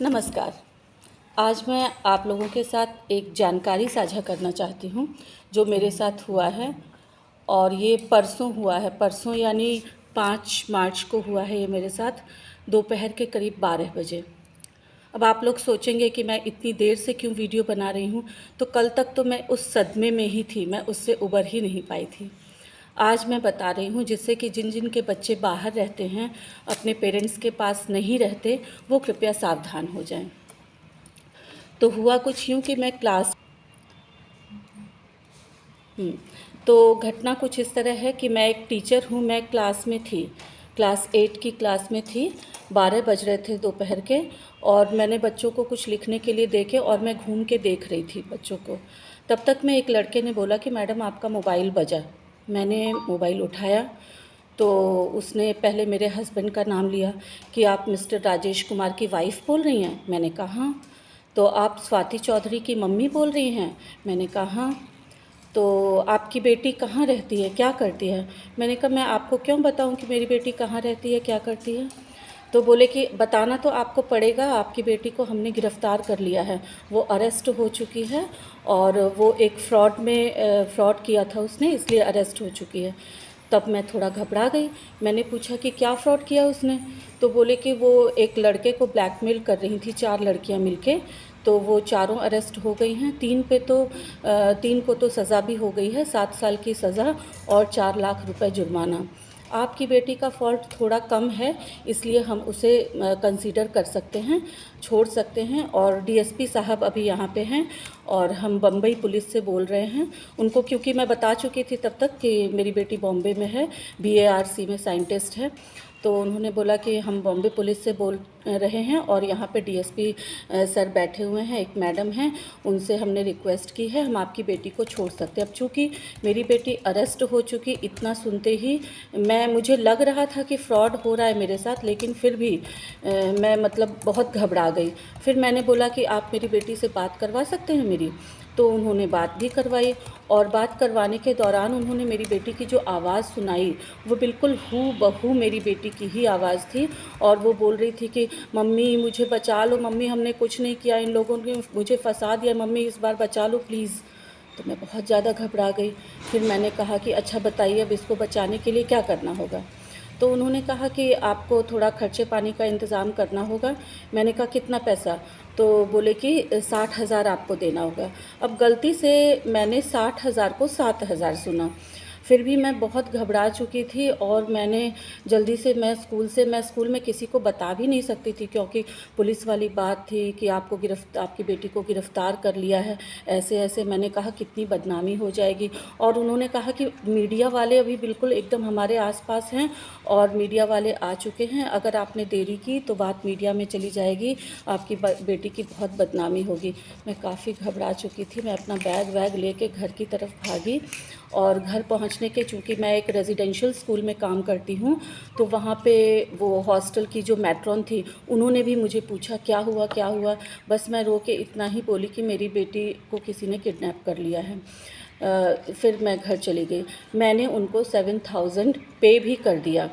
नमस्कार। आज मैं आप लोगों के साथ एक जानकारी साझा करना चाहती हूँ जो मेरे साथ हुआ है और ये परसों हुआ है। परसों यानी 5 मार्च को हुआ है ये मेरे साथ दोपहर के करीब 12 बजे। अब आप लोग सोचेंगे कि मैं इतनी देर से क्यों वीडियो बना रही हूँ, तो कल तक तो मैं उस सदमे में ही थी, मैं उससे उबर ही नहीं पाई थी। आज मैं बता रही हूँ जिससे कि जिन जिन के बच्चे बाहर रहते हैं, अपने पेरेंट्स के पास नहीं रहते, वो कृपया सावधान हो जाएं। तो हुआ कुछ यूँ कि मैं तो घटना कुछ इस तरह है कि मैं एक टीचर हूँ। मैं क्लास में थी, क्लास 8 की क्लास में थी। 12 बज रहे थे दोपहर के और मैंने बच्चों को कुछ लिखने के लिए देखे और मैं घूम के देख रही थी बच्चों को। तब तक में एक लड़के ने बोला कि मैडम आपका मोबाइल बजा। मैंने मोबाइल उठाया तो उसने पहले मेरे हस्बैंड का नाम लिया कि आप मिस्टर राजेश कुमार की वाइफ़ बोल रही हैं। मैंने कहा हाँ। तो आप स्वाति चौधरी की मम्मी बोल रही हैं। मैंने कहा हाँ। तो आपकी बेटी कहाँ रहती है, क्या करती है? मैंने कहा मैं आपको क्यों बताऊं कि मेरी बेटी कहाँ रहती है, क्या करती है? तो बोले कि बताना तो आपको पड़ेगा, आपकी बेटी को हमने गिरफ़्तार कर लिया है, वो अरेस्ट हो चुकी है और वो एक फ्रॉड किया था उसने, इसलिए अरेस्ट हो चुकी है। तब मैं थोड़ा घबरा गई। मैंने पूछा कि क्या फ़्रॉड किया उसने? तो बोले कि वो एक लड़के को ब्लैकमेल कर रही थी, 4 लड़कियां मिलके। तो वो चारों अरेस्ट हो गई हैं। 3 को तो सज़ा भी हो गई है, 7 साल की सज़ा और 4 लाख रुपए जुर्माना। आपकी बेटी का फ़ॉल्ट थोड़ा कम है, इसलिए हम उसे कंसीडर कर सकते हैं, छोड़ सकते हैं। और डीएसपी साहब अभी यहाँ पे हैं और हम बम्बई पुलिस से बोल रहे हैं उनको, क्योंकि मैं बता चुकी थी तब तक कि मेरी बेटी बॉम्बे में है, बीएआरसी में साइंटिस्ट है। तो उन्होंने बोला कि हम बॉम्बे पुलिस से बोल रहे हैं और यहाँ पे डीएसपी सर बैठे हुए हैं, एक मैडम हैं, उनसे हमने रिक्वेस्ट की है, हम आपकी बेटी को छोड़ सकते हैं। अब चूँकि मेरी बेटी अरेस्ट हो चुकी, इतना सुनते ही मुझे लग रहा था कि फ्रॉड हो रहा है मेरे साथ, लेकिन फिर भी मैं मतलब बहुत घबरा गई। फिर मैंने बोला कि आप मेरी बेटी से बात करवा सकते हैं मेरी? तो उन्होंने बात भी करवाई और बात करवाने के दौरान उन्होंने मेरी बेटी की जो आवाज़ सुनाई, वो बिल्कुल हूबहू मेरी बेटी की ही आवाज़ थी। और वो बोल रही थी कि मम्मी मुझे बचा लो, मम्मी हमने कुछ नहीं किया, इन लोगों ने मुझे फंसा दिया, मम्मी इस बार बचा लो प्लीज़। तो मैं बहुत ज़्यादा घबरा गई। फिर मैंने कहा कि अच्छा बताइए अब इसको बचाने के लिए क्या करना होगा? तो उन्होंने कहा कि आपको थोड़ा खर्चे पानी का इंतज़ाम करना होगा। मैंने कहा कितना पैसा? तो बोले कि 60,000 आपको देना होगा। अब गलती से मैंने 60,000 को 7,000 सुना। फिर भी मैं बहुत घबरा चुकी थी और मैंने जल्दी से मैं स्कूल में किसी को बता भी नहीं सकती थी, क्योंकि पुलिस वाली बात थी कि आपकी बेटी को गिरफ़्तार कर लिया है, ऐसे-ऐसे। मैंने कहा कितनी बदनामी हो जाएगी। और उन्होंने कहा कि मीडिया वाले अभी बिल्कुल एकदम हमारे आस-पास हैं और मीडिया वाले आ चुके हैं, अगर आपने देरी की तो बात मीडिया में चली जाएगी, आपकी बेटी की बहुत बदनामी होगी। मैं काफ़ी घबरा चुकी थी। मैं अपना बैग वैग लेके घर की तरफ भागी और घर पहुंचने के, चूँकि मैं एक रेजिडेंशियल स्कूल में काम करती हूँ, तो वहाँ पे वो हॉस्टल की जो मैट्रॉन थी, उन्होंने भी मुझे पूछा क्या हुआ क्या हुआ? बस मैं रो के इतना ही बोली कि मेरी बेटी को किसी ने किडनैप कर लिया है। फिर मैं घर चली गई। मैंने उनको 7,000 पे भी कर दिया।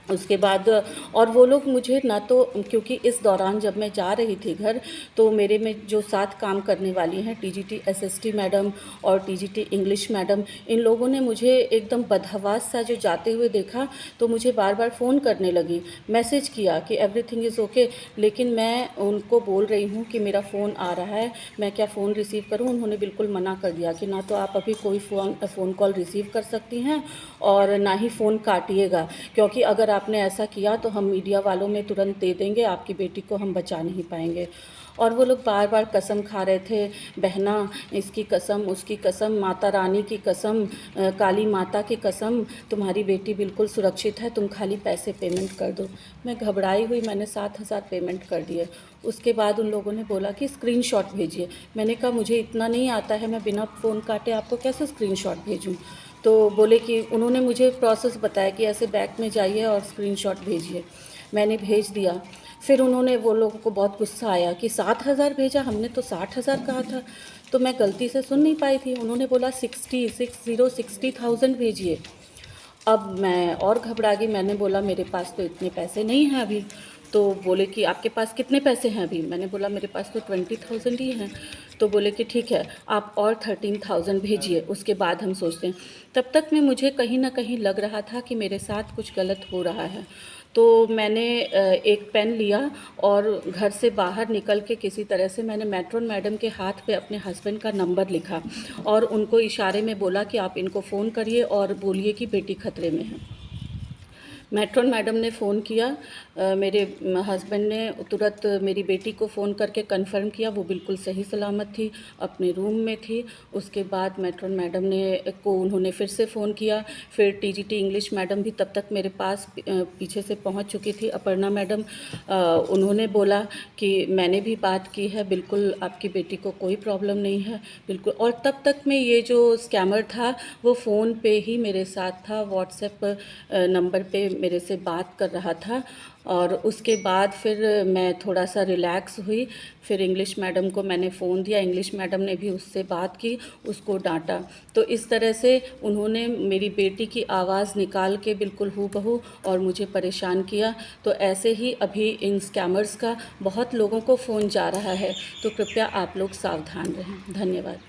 उसके बाद और वो लोग मुझे ना तो, क्योंकि इस दौरान जब मैं जा रही थी घर, तो मेरे में जो साथ काम करने वाली हैं टीजीटी एसएसटी मैडम और टीजीटी इंग्लिश मैडम, इन लोगों ने मुझे एकदम बदहवास सा जो जाते हुए देखा, तो मुझे बार बार फ़ोन करने लगी, मैसेज किया कि एवरीथिंग इज़ ओके। लेकिन मैं उनको बोल रही हूँ कि मेरा फ़ोन आ रहा है, मैं क्या फ़ोन रिसीव करूँ? उन्होंने बिल्कुल मना कर दिया कि ना तो आप अभी कोई फ़ोन कॉल रिसीव कर सकती हैं और ना ही फ़ोन काटिएगा, क्योंकि अगर आपने ऐसा किया तो हम मीडिया वालों में तुरंत दे देंगे, आपकी बेटी को हम बचा नहीं पाएंगे। और वो लोग बार बार कसम खा रहे थे, बहना इसकी कसम, उसकी कसम, माता रानी की कसम, काली माता की कसम, तुम्हारी बेटी बिल्कुल सुरक्षित है, तुम खाली पैसे पेमेंट कर दो। मैं घबराई हुई, मैंने 7,000 पेमेंट कर दिए। उसके बाद उन लोगों ने बोला कि स्क्रीनशॉट भेजिए। मैंने कहा मुझे इतना नहीं आता है, मैं बिना फ़ोन काटे आपको कैसे स्क्रीनशॉट भेजूँ? तो बोले कि उन्होंने मुझे प्रोसेस बताया कि ऐसे बैक में जाइए और स्क्रीनशॉट भेजिए। मैंने भेज दिया। फिर उन्होंने, वो लोगों को बहुत गुस्सा आया कि 7,000 भेजा, हमने तो 60,000 कहा था। तो मैं गलती से सुन नहीं पाई थी। उन्होंने बोला 60,000 भेजिए। अब मैं और घबरा गई। मैंने बोला मेरे पास तो इतने पैसे नहीं हैं अभी। तो बोले कि आपके पास कितने पैसे हैं अभी? मैंने बोला मेरे पास तो 20,000 ही हैं। तो बोले कि ठीक है, आप और 13,000 भेजिए, उसके बाद हम सोचते हैं। तब तक में मुझे कहीं न कहीं लग रहा था कि मेरे साथ कुछ गलत हो रहा है। तो मैंने एक पेन लिया और घर से बाहर निकल के किसी तरह से मैंने मैट्रॉन मैडम के हाथ पे अपने हस्बैंड का नंबर लिखा और उनको इशारे में बोला कि आप इनको फ़ोन करिए और बोलिए कि बेटी खतरे में है। मैट्रॉन मैडम ने फ़ोन किया, मेरे हस्बैंड ने तुरंत मेरी बेटी को फ़ोन करके कंफर्म किया, वो बिल्कुल सही सलामत थी, अपने रूम में थी। उसके बाद मैट्रॉन मैडम को उन्होंने फिर से फ़ोन किया, फिर टीजीटी इंग्लिश मैडम भी तब तक मेरे पास पीछे से पहुंच चुकी थी, अपर्णा मैडम। उन्होंने बोला कि मैंने भी बात की है, बिल्कुल आपकी बेटी को कोई प्रॉब्लम नहीं है, बिल्कुल। और तब तक में ये जो स्कैमर था वो फ़ोन पे ही मेरे साथ था, व्हाट्सएप नंबर पे मेरे से बात कर रहा था। और उसके बाद फिर मैं थोड़ा सा रिलैक्स हुई, फिर इंग्लिश मैडम को मैंने फ़ोन दिया, इंग्लिश मैडम ने भी उससे बात की, उसको डांटा। तो इस तरह से उन्होंने मेरी बेटी की आवाज़ निकाल के बिल्कुल हूबहू और मुझे परेशान किया। तो ऐसे ही अभी इन स्कैमर्स का बहुत लोगों को फ़ोन जा रहा है, तो कृपया आप लोग सावधान रहें। धन्यवाद।